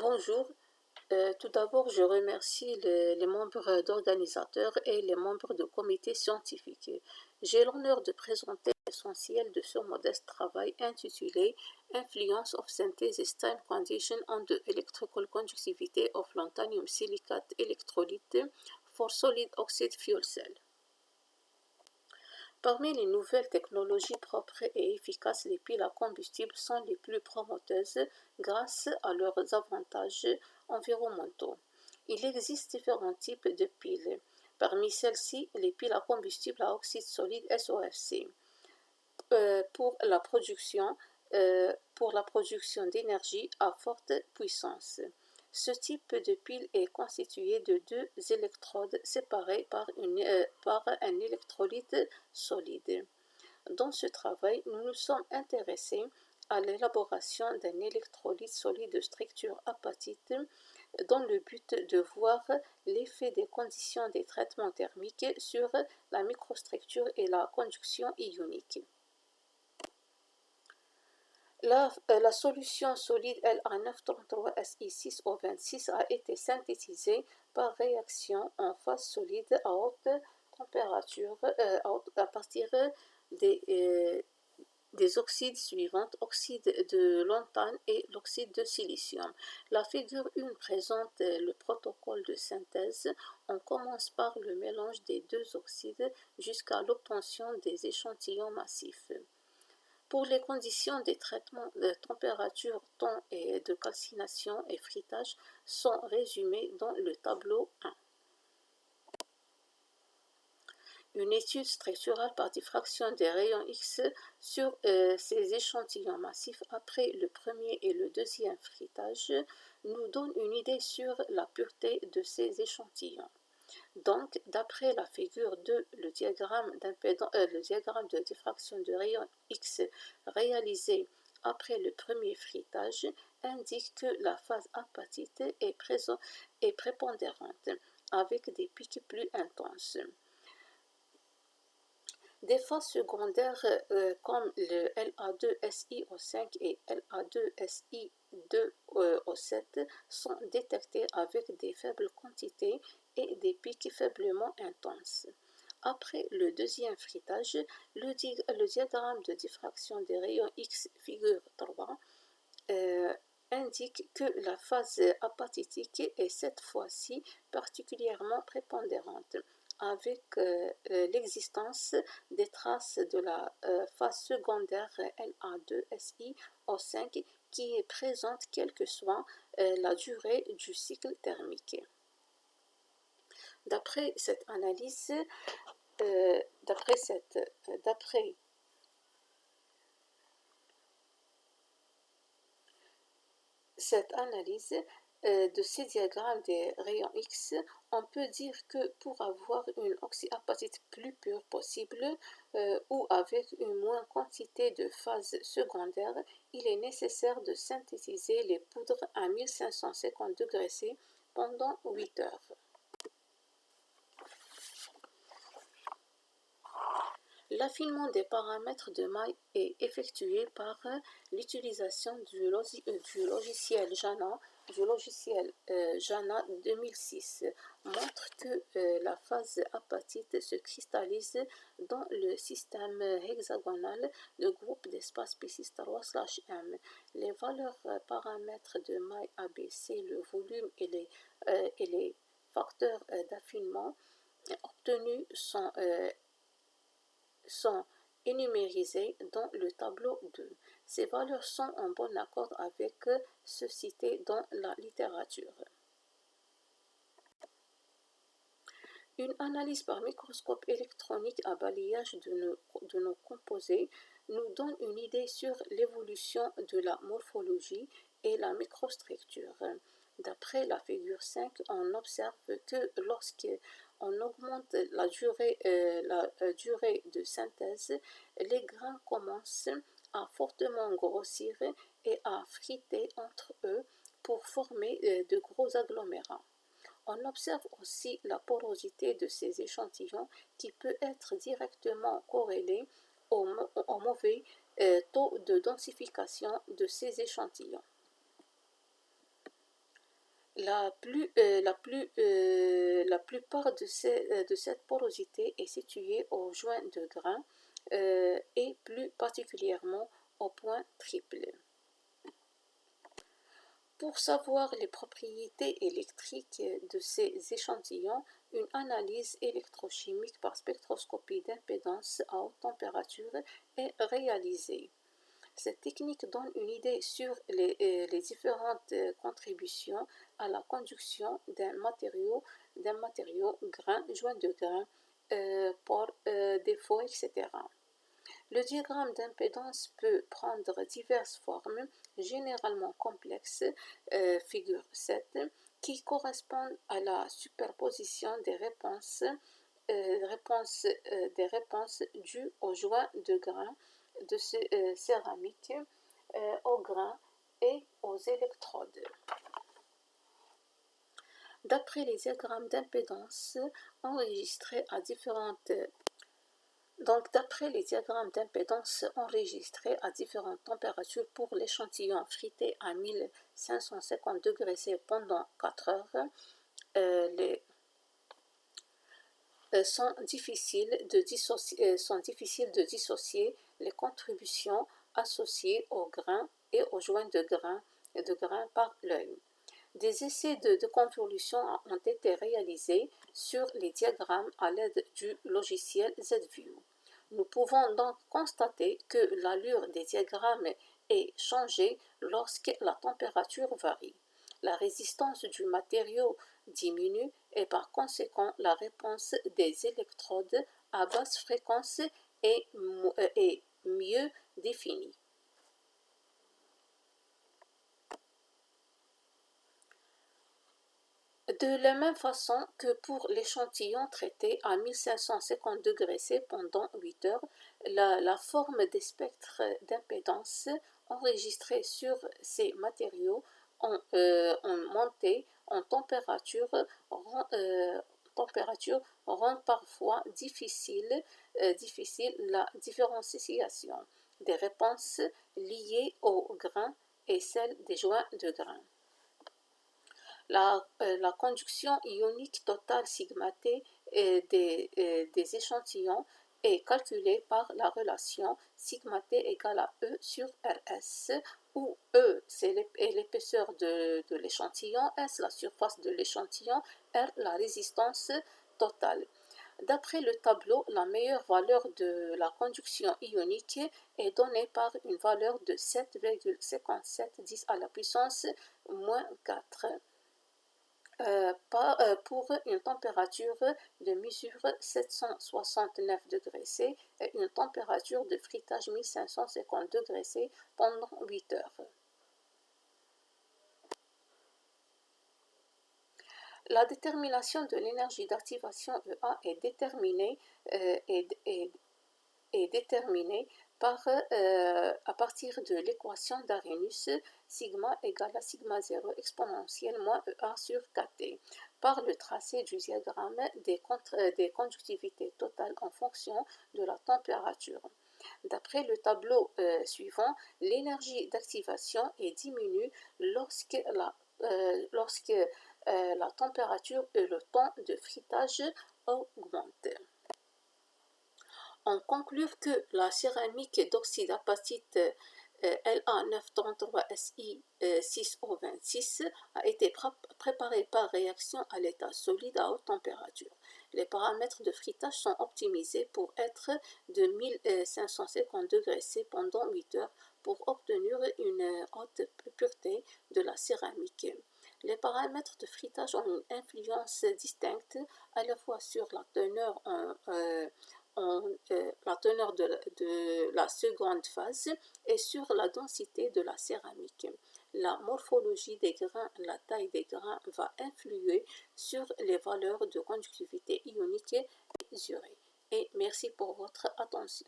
Bonjour. Tout d'abord, je remercie les membres d'organisateurs et les membres du comité scientifique. J'ai l'honneur de présenter l'essentiel de ce modeste travail intitulé Influence of Synthesis Time Condition on the Electrical Conductivity of Lanthanum Silicate Electrolyte for Solid Oxide Fuel Cell. Parmi les nouvelles technologies propres et efficaces, les piles à combustible sont les plus prometteuses grâce à leurs avantages environnementaux. Il existe différents types de piles. Parmi celles-ci, les piles à combustible à oxyde solide SOFC pour la production d'énergie à forte puissance. Ce type de pile est constitué de deux électrodes séparées par un électrolyte solide. Dans ce travail, nous nous sommes intéressés à l'élaboration d'un électrolyte solide de structure apatite dans le but de voir l'effet des conditions des traitements thermiques sur la microstructure et la conduction ionique. La solution solide La933Si6O26 a été synthétisée par réaction en phase solide à haute température à partir des oxydes suivants, oxyde de lantane et l'oxyde de silicium. La figure 1 présente le protocole de synthèse. On commence par le mélange des deux oxydes jusqu'à l'obtention des échantillons massifs. Pour les conditions des traitements de température, temps et de calcination et fritage sont résumés dans le tableau 1. Une étude structurale par diffraction des rayons X sur ces échantillons massifs après le premier et le deuxième fritage nous donne une idée sur la pureté de ces échantillons. Donc, d'après la figure 2, le diagramme de diffraction de rayons X réalisé après le premier fritage indique que la phase apatite est prépondérante, avec des pics plus intenses. Des phases secondaires comme le La2SiO5 et La2Si2O7 sont détectées avec des faibles quantités et des pics faiblement intenses. Après le deuxième fritage, le diagramme de diffraction des rayons X figure 3 indique que la phase apatitique est cette fois-ci particulièrement prépondérante, avec l'existence des traces de la phase secondaire La2SiO5 qui est présente quelle que soit la durée du cycle thermique. D'après cette analyse, de ces diagrammes des rayons X, on peut dire que pour avoir une oxyapatite plus pure possible ou avec une moindre quantité de phases secondaires, il est nécessaire de synthétiser les poudres à 1550 degrés C pendant 8 heures. L'affinement des paramètres de maille est effectué par l'utilisation du logiciel JANA. Du logiciel JANA 2006 montre que la phase apatite se cristallise dans le système hexagonal de groupe d'espace P6-3/M. Les valeurs paramètres de maille ABC, le volume et les facteurs d'affinement obtenus sont énumérisées dans le tableau 2. Ces valeurs sont en bon accord avec ceux cités dans la littérature. Une analyse par microscope électronique à balayage de nos composés nous donne une idée sur l'évolution de la morphologie et la microstructure. D'après la figure 5, on observe que lorsqu'on augmente la durée de synthèse, les grains commencent à fortement grossir et à friter entre eux pour former de gros agglomérats. On observe aussi la porosité de ces échantillons qui peut être directement corrélée au mauvais taux de densification de ces échantillons. La plupart de cette porosité est située au joint de grain et plus particulièrement au point triple. Pour savoir les propriétés électriques de ces échantillons, une analyse électrochimique par spectroscopie d'impédance à haute température est réalisée. Cette technique donne une idée sur les différentes contributions à la conduction d'un matériau, grain, joint de grain, port, défaut, etc. Le diagramme d'impédance peut prendre diverses formes, généralement complexes, figure 7, qui correspondent à la superposition des réponses dues au joint de grain de céramique, aux grains et aux électrodes. D'après les diagrammes d'impédance enregistrés à différentes températures pour l'échantillon frité à 1550 degrés C pendant 4 heures, sont difficiles de dissocier les contributions associées aux grains et aux joints de grains par l'œil. Des essais de convolution ont été réalisés sur les diagrammes à l'aide du logiciel ZView. Nous pouvons donc constater que l'allure des diagrammes est changée lorsque la température varie. La résistance du matériau diminue et par conséquent la réponse des électrodes à basse fréquence est mieux définie. De la même façon que pour l'échantillon traité à 1550 degrés C pendant 8 heures, la forme des spectres d'impédance enregistrés sur ces matériaux ont monté en température rend parfois difficile la différenciation des réponses liées aux grains et celles des joints de grains. La conduction ionique totale sigma T des échantillons est calculée par la relation sigma T égale à E sur RS, où E est l'épaisseur de l'échantillon, S la surface de l'échantillon, R la résistance totale. D'après le tableau, la meilleure valeur de la conduction ionique est donnée par une valeur de 7,57 à la puissance moins 4. Pour une température de mesure 769 degrés C et une température de fritage 1550 degrés C pendant 8 heures. La détermination de l'énergie d'activation EA est déterminée à partir de l'équation d'Arrhenius, sigma égale à sigma 0 exponentielle moins EA sur KT, par le tracé du diagramme des conductivités totales en fonction de la température. D'après le tableau suivant, l'énergie d'activation est diminue lorsque la température et le temps de fritage augmentent. On conclut que la céramique d'oxyde apatite LA933Si6O26 a été préparée par réaction à l'état solide à haute température. Les paramètres de fritage sont optimisés pour être de 1550 degrés C pendant 8 heures pour obtenir une haute pureté de la céramique. Les paramètres de fritage ont une influence distincte à la fois sur la teneur de la seconde phase et sur la densité de la céramique. La morphologie des grains, la taille des grains va influer sur les valeurs de conductivité ionique mesurées. Et merci pour votre attention.